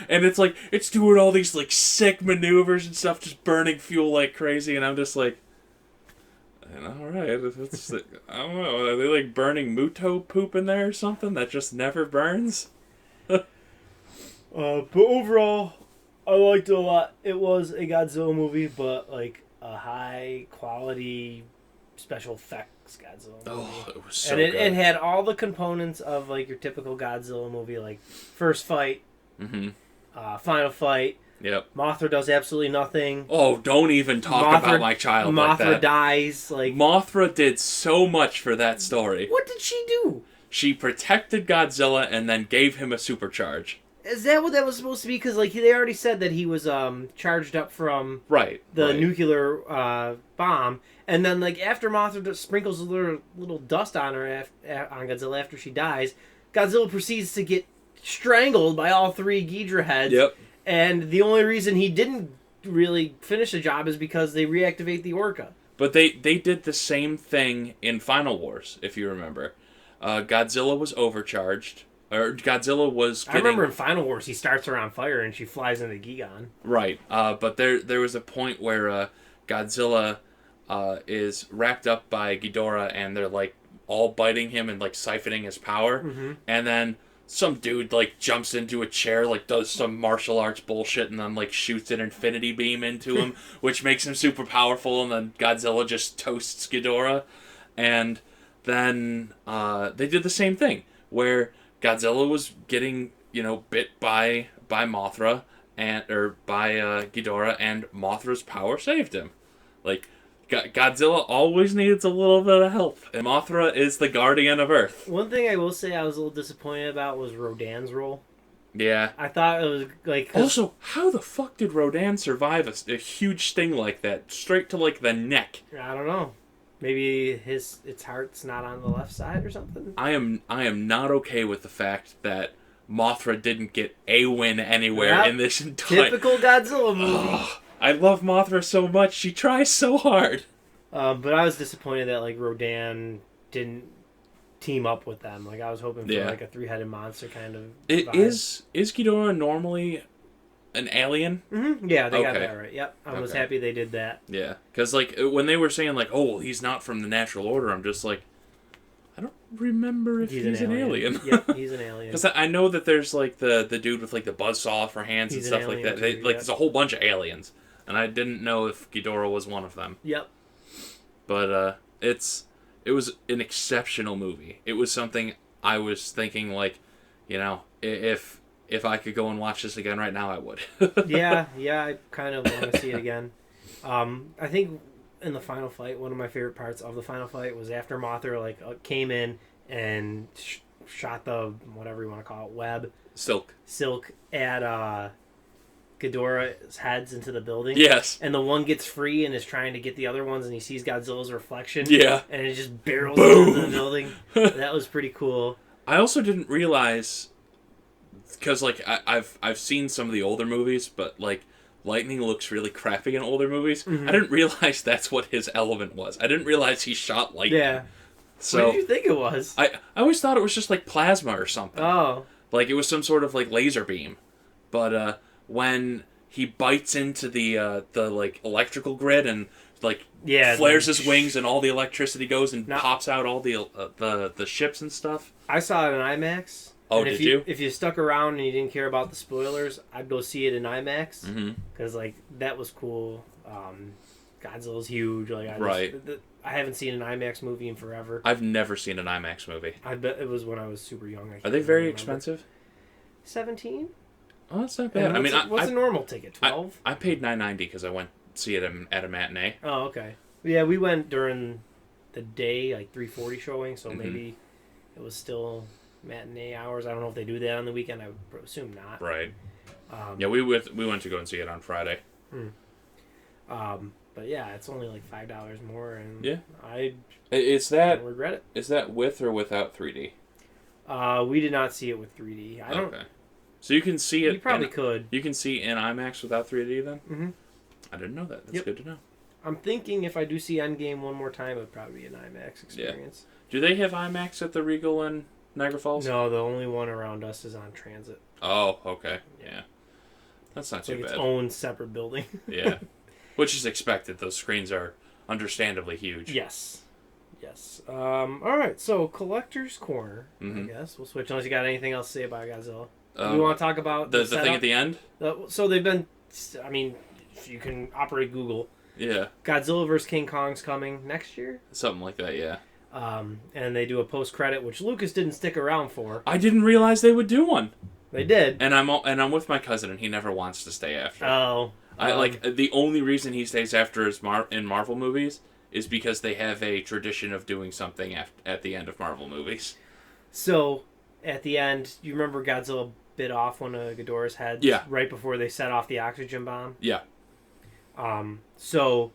And it's like, it's doing all these, like, sick maneuvers and stuff, just burning fuel like crazy, and I'm just like, alright, I don't know, are they, like, burning Muto poop in there or something that just never burns? But overall, I liked it a lot. It was a Godzilla movie, but, like, a high-quality special effects Godzilla movie. Oh, it was so good. And it had all the components of like your typical Godzilla movie, like first fight, final fight. Yep. Mothra does absolutely nothing. Oh, don't even talk about my child like that. Mothra dies. Like Mothra did so much for that story. What did she do? She protected Godzilla and then gave him a supercharge. Is that what that was supposed to be? Because like they already said that he was charged up from the nuclear bomb, and then like after Mothra sprinkles a little dust on her on Godzilla after she dies, Godzilla proceeds to get strangled by all 3 Ghidra heads. Yep. And the only reason he didn't really finish the job is because they reactivate the Orca. But they did the same thing in Final Wars, if you remember. Godzilla was overcharged. Or Godzilla was getting... I remember in Final Wars he starts her on fire and she flies into Gigan. Right. But there was a point where Godzilla is wrapped up by Ghidorah and they're like all biting him and like siphoning his power. Mm-hmm. And then some dude like jumps into a chair, like does some martial arts bullshit and then like shoots an infinity beam into him, which makes him super powerful, and then Godzilla just toasts Ghidorah. And then they did the same thing where Godzilla was getting, bit by Mothra or by Ghidorah, and Mothra's power saved him. Like, Godzilla always needs a little bit of help, and Mothra is the guardian of Earth. One thing I will say I was a little disappointed about was Rodan's role. Yeah. I thought it was like... Also, how the fuck did Rodan survive a huge sting like that, straight to like the neck? I don't know. Maybe its heart's not on the left side or something? I am not okay with the fact that Mothra didn't get a win anywhere in this entire... Typical Godzilla movie. Oh, I love Mothra so much. She tries so hard. But I was disappointed that like Rodan didn't team up with them. Like I was hoping for like a 3-headed monster kind of vibe. Is Ghidorah normally an alien? Mm-hmm. Yeah, they got that right. Yep. I was happy they did that. Yeah. Because, like, when they were saying, like, oh, he's not from the natural order, I'm just like, I don't remember if he's an alien. Yep, he's an alien. Because I know that there's, like, the dude with, like, the buzzsaw for hands and stuff like that. There's a whole bunch of aliens. And I didn't know if Ghidorah was one of them. Yep. But, it was an exceptional movie. It was something I was thinking, like, if if I could go and watch this again right now, I would. yeah, I kind of want to see it again. I think in the final fight, one of my favorite parts of the final fight was after Mothra came in and shot the whatever you want to call it, web silk at Ghidorah's heads into the building. Yes. And the one gets free and is trying to get the other ones, and he sees Godzilla's reflection. Yeah. And it just barrels Boom! into the building. That was pretty cool. I also didn't realize, because like I've seen some of the older movies, but like lightning looks really crappy in older movies. Mm-hmm. I didn't realize that's what his element was. I didn't realize he shot lightning. Yeah. So what did you think it was? I always thought it was just like plasma or something. Oh. Like it was some sort of like laser beam. But when he bites into the like electrical grid and like flares his wings and all the electricity goes and pops out all the ships and stuff. I saw it in IMAX. Oh, did you? If you stuck around and you didn't care about the spoilers, I'd go see it in IMAX because like that was cool. Godzilla's huge. Like I haven't seen an IMAX movie in forever. I've never seen an IMAX movie. I bet it was when I was super young. Are they very expensive? 17. Oh, that's not bad. What's a normal ticket? 12. I paid $9.90 because I went to see it at a matinee. Oh, okay. Yeah, we went during the day, like 3:40 showing, so maybe it was still matinee hours. I don't know if they do that on the weekend. I would assume not. Right. Yeah, we went to go and see it on Friday. But yeah, it's only like $5 more, and yeah, I don't regret it. Is that with or without 3D? We did not see it with 3D. Okay. So you can see it. You probably could. You can see in IMAX without 3D then? Mm-hmm. I didn't know that. That's good to know. I'm thinking if I do see Endgame one more time, it would probably be an IMAX experience. Yeah. Do they have IMAX at the Regal in Niagara Falls? No, the only one around us is on Transit. Oh, okay. Yeah. That's not too bad. It's own separate building. Yeah. Which is expected. Those screens are understandably huge. Yes. All right, so Collector's Corner, I guess. We'll switch unless you got anything else to say about Godzilla. We want to talk about the thing at the end? So they've been... I mean, if you can operate Google. Yeah. Godzilla vs. King Kong's coming next year. Something like that, yeah. And they do a post-credit, which Lukas didn't stick around for. I didn't realize they would do one. They did. And I'm with my cousin, and he never wants to stay after. Oh. The only reason he stays after is in Marvel movies is because they have a tradition of doing something at the end of Marvel movies. So, at the end, you remember Godzilla bit off one of Ghidorah's heads? Yeah. Right before they set off the oxygen bomb? Yeah. So,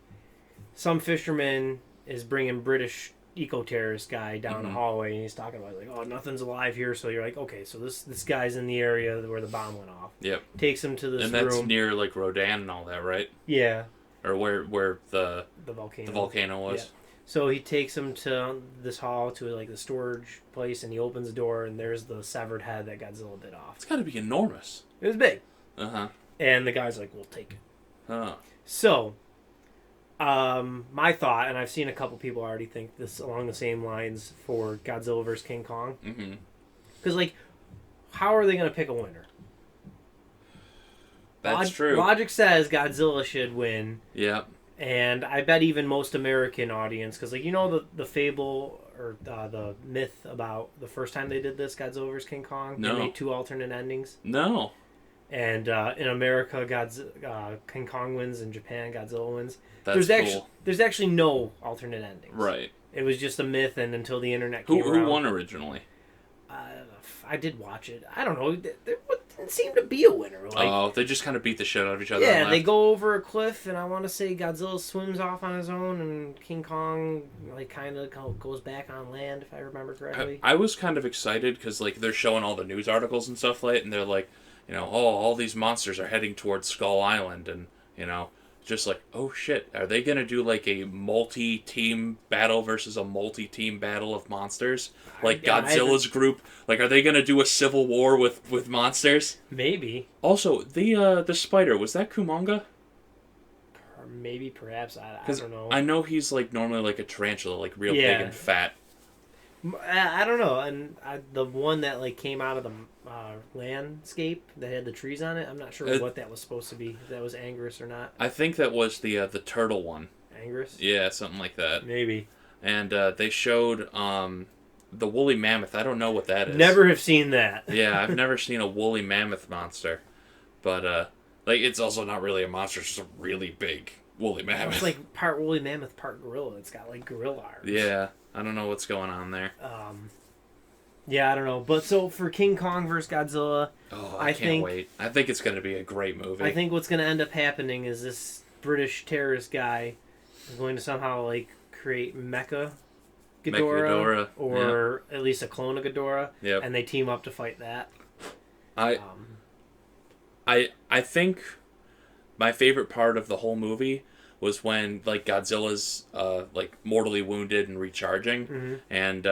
some fisherman is bringing British eco-terrorist guy down the hallway, and he's talking about, like, oh, nothing's alive here, so you're like, okay, so this guy's in the area where the bomb went off. Yep. Takes him to this room. And that's near, like, Rodan and all that, right? Yeah. Or where the volcano was. Yeah. So he takes him to this hall, to, like, the storage place, and he opens the door, and there's the severed head that Godzilla bit off. It's gotta be enormous. It was big. Uh-huh. And the guy's like, we'll take it. Huh. So... my thought, and I've seen a couple people already think this along the same lines for Godzilla vs. King Kong. Mm-hmm. Because, like, how are they going to pick a winner? That's true. Logic says Godzilla should win. Yep. And I bet even most American audience, because, like, you know the fable or the myth about the first time they did this, Godzilla vs. King Kong? No. They made 2 alternate endings. No. And in America, King Kong wins. In Japan, Godzilla wins. That's cool. There's actually no alternate endings. Right. It was just a myth, and until the internet came around. Who won originally? I did watch it. I don't know. There didn't seem to be a winner. Like, they just kind of beat the shit out of each other. Yeah, they go over a cliff, and I want to say Godzilla swims off on his own, and King Kong like kind of goes back on land, if I remember correctly. I was kind of excited because like they're showing all the news articles and stuff like, and they're like, you know, all these monsters are heading towards Skull Island, and you know. Just like, oh shit, are they going to do like a multi-team battle versus a multi-team battle of monsters? Like Godzilla's group? Like, are they going to do a civil war with monsters? Maybe. Also, the spider, was that Kumonga? Or maybe, perhaps, I don't know. I know he's like normally like a tarantula, like real big and fat. I don't know, and the one that like came out of the landscape that had the trees on it, I'm not sure what that was supposed to be. If that was Anguirus or not. I think that was the turtle one. Anguirus? Yeah, something like that. Maybe. And they showed the woolly mammoth. I don't know what that is. Never have seen that. Yeah, I've never seen a woolly mammoth monster, but like it's also not really a monster. It's just a really big woolly mammoth. It's like part woolly mammoth, part gorilla. It's got like gorilla arms. Yeah, I don't know what's going on there. Yeah, I don't know. But so for King Kong vs. Godzilla, I can't wait. I think it's going to be a great movie. I think what's going to end up happening is this British terrorist guy is going to somehow like create Mecha Ghidorah, or at least a clone of Ghidorah, and they team up to fight that. I think my favorite part of the whole movie was when like Godzilla's like mortally wounded and recharging, and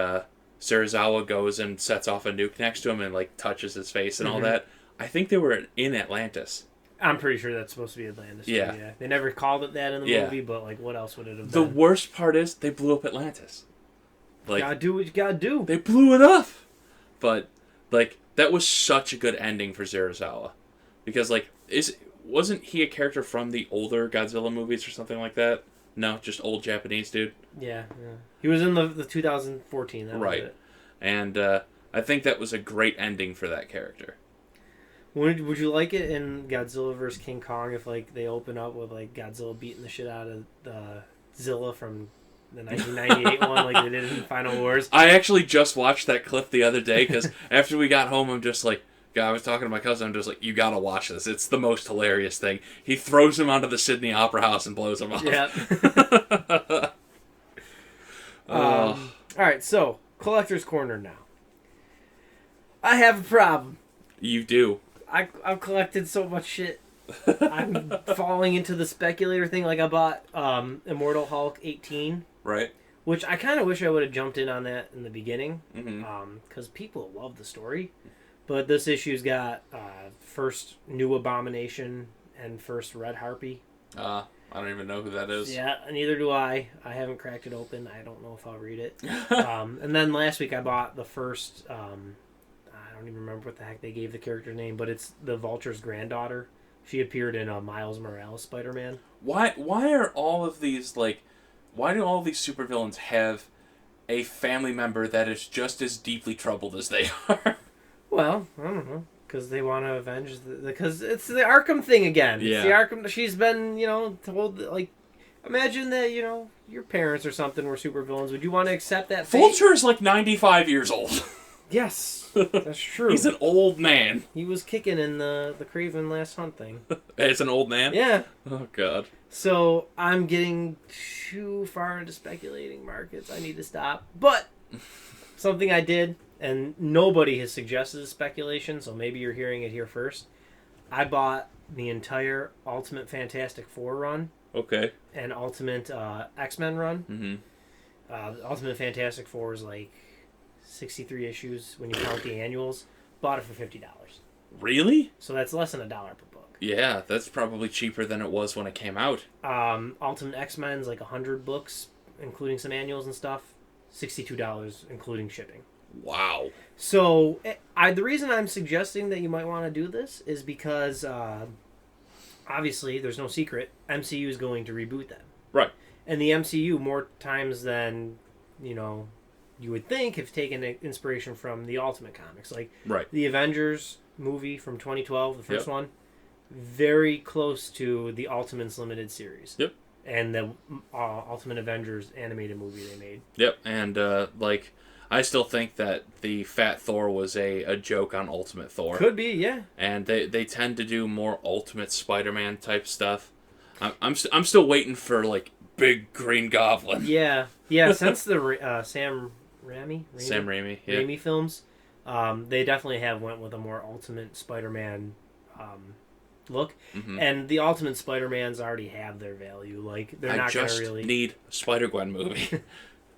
Serizawa goes and sets off a nuke next to him and like touches his face and all that. I think they were in Atlantis. I'm pretty sure that's supposed to be Atlantis. Yeah. Too, yeah. They never called it that in the movie, but like, what else would it have been? The worst part is they blew up Atlantis. Like, gotta do what you gotta do. They blew it up. But like that was such a good ending for Serizawa, because like wasn't he a character from the older Godzilla movies or something like that? No, just old Japanese dude. Yeah. He was in the 2014. That right. Was it. And I think that was a great ending for that character. Would you like it in Godzilla vs. King Kong if like they open up with like Godzilla beating the shit out of Zilla from the 1998 one like they did in Final Wars? I actually just watched that clip the other day because after we got home, I'm just like, I was talking to my cousin. I'm just like, you gotta watch this. It's the most hilarious thing. He throws him onto the Sydney Opera House and blows him up. Yep. All right, so collector's corner now. I have a problem. You do. I've collected so much shit. I'm falling into the speculator thing. Like I bought Immortal Hulk 18. Right. Which I kind of wish I would have jumped in on that in the beginning. Because people love the story. But this issue's got first New Abomination and first Red Harpy. I don't even know who that is. Yeah, neither do I. I haven't cracked it open. I don't know if I'll read it. And then last week I bought the first... I don't even remember what the heck they gave the character's name, but it's the Vulture's granddaughter. She appeared in Miles Morales Spider-Man. Why are all of these, like... Why do all these supervillains have a family member that is just as deeply troubled as they are? Well, I don't know. Because they want to avenge... Because it's the Arkham thing again. Yeah. It's the Arkham... She's been, told, like... Imagine that, your parents or something were supervillains. Would you want to accept that fate? Vulture is like 95 years old. Yes, that's true. He's an old man. He was kicking in the Kraven Last Hunt thing. It's an old man? Yeah. Oh, God. So, I'm getting too far into speculating markets. I need to stop. But, something I did, and nobody has suggested a speculation, so maybe you're hearing it here first. I bought the entire Ultimate Fantastic Four run. Okay. And Ultimate X-Men run. Mm-hmm. Ultimate Fantastic Four is like 63 issues when you count the annuals. Bought it for $50. Really? So that's less than $1 per book. Yeah, that's probably cheaper than it was when it came out. Ultimate X-Men's like 100 books, including some annuals and stuff. $62, including shipping. Wow. So the reason I'm suggesting that you might want to do this is because obviously there's no secret MCU is going to reboot them. Right. And the MCU more times than you would think have taken inspiration from the Ultimate Comics. Like the Avengers movie from 2012, the first one, very close to the Ultimates limited series. Yep. And the Ultimate Avengers animated movie they made. Yep. And I still think that the Fat Thor was a joke on Ultimate Thor. Could be, yeah. And they tend to do more Ultimate Spider-Man type stuff. I'm still waiting for like Big Green Goblin. Yeah. Since the Sam Raimi films, they definitely have went with a more Ultimate Spider-Man look. Mm-hmm. And the Ultimate Spider-Mans already have their value. Like they're not going to really need a Spider-Gwen movie.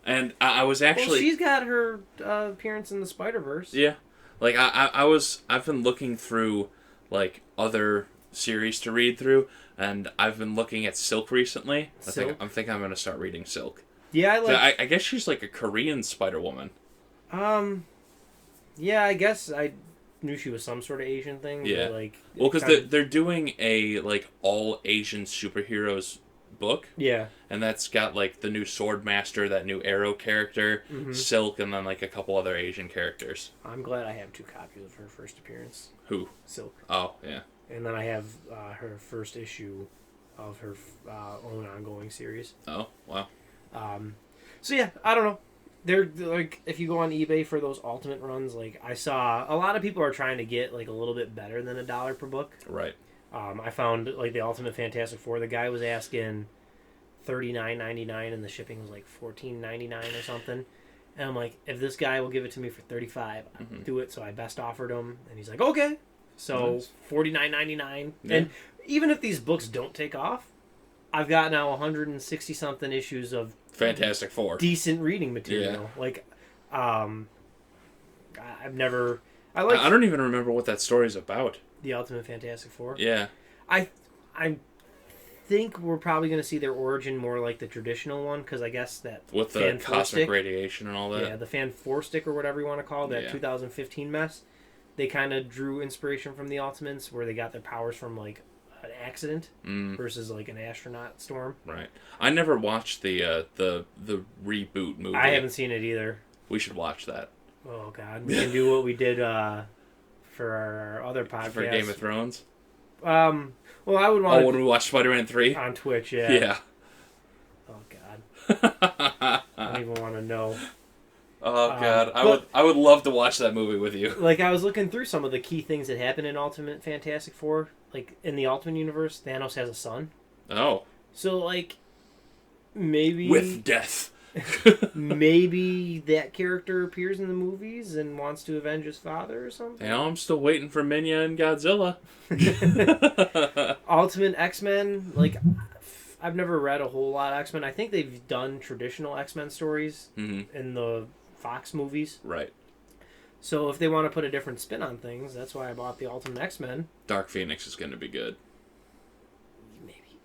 And I was actually... Well, she's got her appearance in the Spider-Verse. Yeah. Like, I've been looking through, like, other series to read through, and I've been looking at Silk recently. I'm thinking I'm going to start reading Silk. Yeah, I guess she's, like, a Korean Spider-Woman. Yeah, I guess I knew she was some sort of Asian thing. Yeah. But, like... Well, because they're doing a, like, all Asian superheroes book. Yeah. And that's got, like, the new Swordmaster, that new Arrow character, Silk, and then, like, a couple other Asian characters. I'm glad I have 2 copies of her first appearance. Who? Silk. Oh, yeah. And then I have her first issue of her own ongoing series. Oh, wow. So yeah, I don't know. They're like, if you go on eBay for those ultimate runs, like I saw a lot of people are trying to get like a little bit better than $1 per book. Right. I found like the Ultimate Fantastic Four. The guy was asking $39.99 and the shipping was like $14.99 or something. And I'm like, if this guy will give it to me for $35, I'll do it. So I best offered him, and he's like, okay. So Nice. $49.99. Yeah. And even if these books don't take off, I've got now 160 something issues of Fantastic Four. decent reading material. Yeah. Like, I've never. I don't even remember what that story's about. the Ultimate Fantastic Four. Yeah. I think we're probably going to see their origin more like the traditional one, because I guess that With the Fan Four cosmic stick, radiation and all that. yeah, the Fan 4 stick or whatever you want to call it, that Yeah. 2015 mess, they kind of drew inspiration from the Ultimates, where they got their powers from like an accident versus like an astronaut storm. Right. I never watched the reboot movie. I haven't seen it either. We should watch that. Oh God, we can do what we did for our other podcast For Game of Thrones? Well, I would want when we watched Spider-Man 3? on Twitch, yeah. Yeah. Oh God, I don't even want to know. Oh God, I would love to watch that movie with you. Like, I was looking through some of the key things that happen in Ultimate Fantastic Four. Like, in the Ultimate Universe, Thanos has a son. Oh. So, like, maybe... With death. maybe that character appears in the movies and wants to avenge his father or something? You know, I'm still waiting for Minya and Godzilla. Ultimate X-Men, like, I've never read a whole lot of X-Men. I think they've done traditional X-Men stories in the Fox movies. Right. So if they want to put a different spin on things, that's why I bought the Ultimate X-Men. Dark Phoenix is going to be good. Maybe.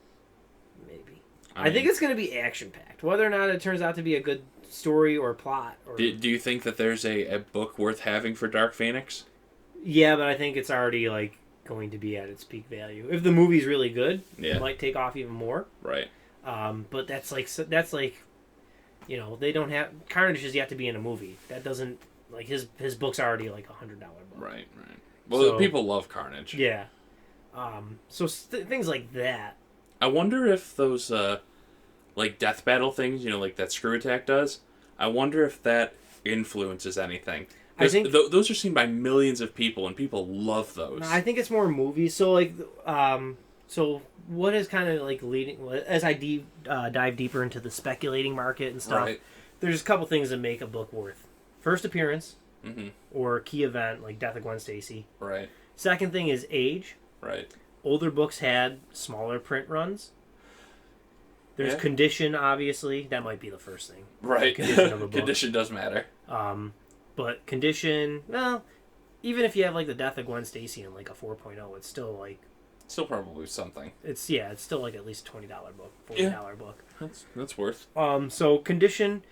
I think it's going to be action-packed. Whether or not it turns out to be a good story or plot. Or... Do you think that there's a book worth having for Dark Phoenix? Yeah, but I think it's already, like, going to be at its peak value. If the movie's really good, it might take off even more. Right. But that's like, you know, they don't have... Carnage has yet to be in a movie. That doesn't... Like, his book's already, like, $100 book. Right. Well, people love Carnage. Yeah. So things like that. I wonder if those, like, death battle things, you know, like that Screw Attack does, I wonder if that influences anything. I think those are seen by millions of people, and people love those. I think it's more movies. So, like, so what is kind of, like, leading... As I dive deeper into the speculating market and stuff, there's a couple things that make a book worth. First appearance, or key event, like Death of Gwen Stacy. Right. Second thing is age. Right. Older books had smaller print runs. There's condition, obviously. That might be the first thing. Right. Condition of a book. Condition does matter. But condition, well, even if you have, like, the Death of Gwen Stacy and, like, a 4.0, it's still, like... Still probably something. It's still, like, at least $20 book, $40 book. That's worth. So condition,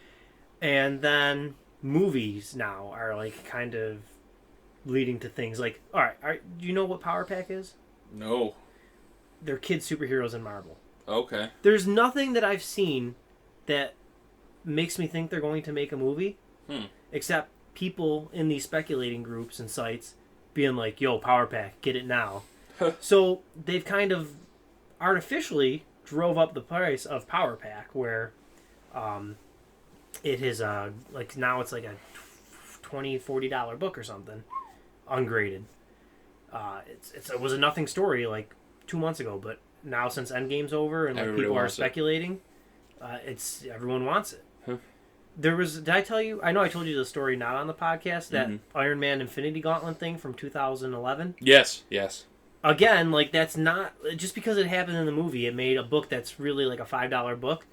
and then movies now are, like, kind of leading to things like... Alright, do you know what Power Pack is? No. They're kid superheroes in Marvel. Okay. There's nothing that I've seen that makes me think they're going to make a movie, except people in these speculating groups and sites being like, yo, Power Pack, get it now. So they've kind of artificially drove up the price of Power Pack, where it is, like, now it's like a $20-$40 book or something, ungraded. It was a nothing story, like, 2 months ago, but now since Endgame's over and, like, everybody people are wants speculating, everyone wants it. There was... Did I tell you? I know I told you the story not on the podcast, that Iron Man Infinity Gauntlet thing from 2011. Yes. Again, like, that's not... Just because it happened in the movie, it made a book that's really, like, a $5 book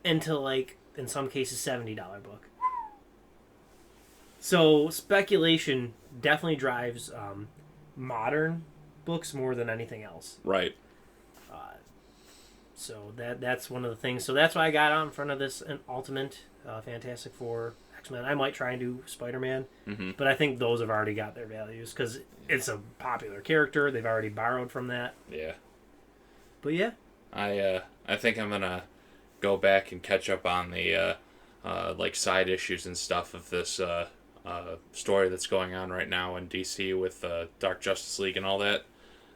into, like, in some cases, $70 book. So, speculation definitely drives modern books more than anything else. Right. So that's one of the things. So that's why I got out in front of this Ultimate Fantastic Four, X-Men. I might try and do Spider-Man, but I think those have already got their values because it's a popular character. They've already borrowed from that. Yeah. But yeah. I I think I'm gonna go back and catch up on the like side issues and stuff of this story that's going on right now in DC with Dark Justice League and all that,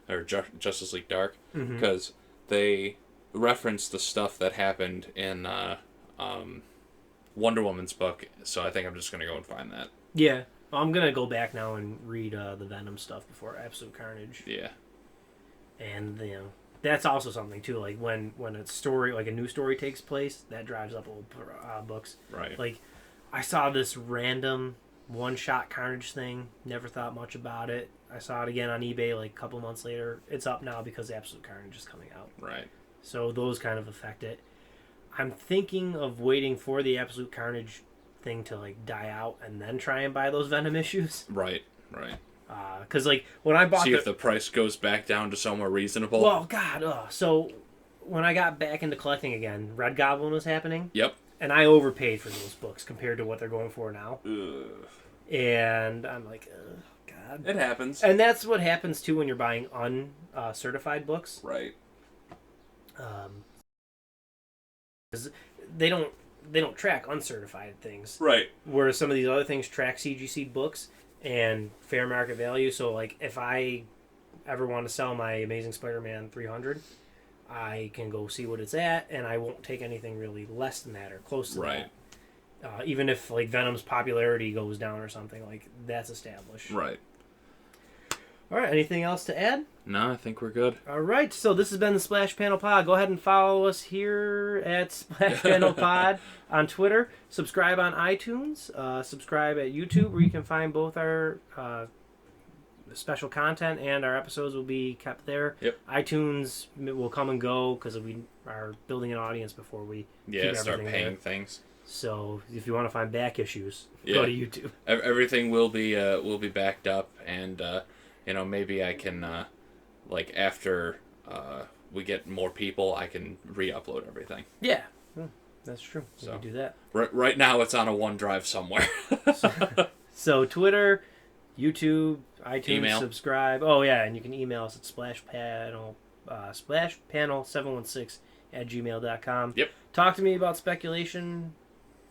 or Justice League Dark, because they reference the stuff that happened in Wonder Woman's book. So I think I'm just gonna go and find that. Yeah, I'm gonna go back now and read the Venom stuff before Absolute Carnage. Yeah, and that's also something too. Like when a story, like a new story takes place, that drives up old books. Right. Like I saw this random one-shot Carnage thing. Never thought much about it. I saw it again on eBay like a couple months later. It's up now because Absolute Carnage is coming out. Right. So those kind of affect it. I'm thinking of waiting for the Absolute Carnage thing to like die out and then try and buy those Venom issues. Right. Because like when I bought, see if the price goes back down to somewhere reasonable. Well, God, so when I got back into collecting again, Red Goblin was happening. Yep. And I overpaid for those books compared to what they're going for now. Ugh. And I'm like, God. It happens. And that's what happens too when you're buying uncertified books. Right. 'Cause they don't track uncertified things. Right. Whereas some of these other things track CGC books and fair market value. So like if I ever want to sell my Amazing Spider-Man 300, I can go see what it's at, and I won't take anything really less than that or close to right. that. Even if like Venom's popularity goes down or something, like that's established. Right. All right. Anything else to add? No, I think we're good. All right. So this has been the Splash Panel Pod. Go ahead and follow us here at Splash Panel Pod on Twitter. Subscribe on iTunes. Subscribe at YouTube, where you can find both our special content and our episodes will be kept there. Yep. iTunes will come and go because we are building an audience before we keep start everything paying there. Things. So if you want to find back issues, go to YouTube. Everything will be backed up, and maybe I can like after we get more people, I can re-upload everything. Yeah, that's true. We So can do that. Right now, it's on a OneDrive somewhere. So Twitter, YouTube, iTunes, Email. subscribe. Oh yeah, and you can email us at splashpanel716@gmail.com. Yep. Talk to me about speculation,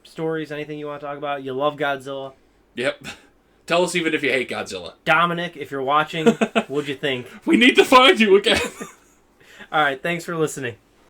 stories, anything you want to talk about. You love Godzilla. Yep. Tell us even if you hate Godzilla. Dominic, if you're watching, what'd you think? We need to find you again. All right, thanks for listening.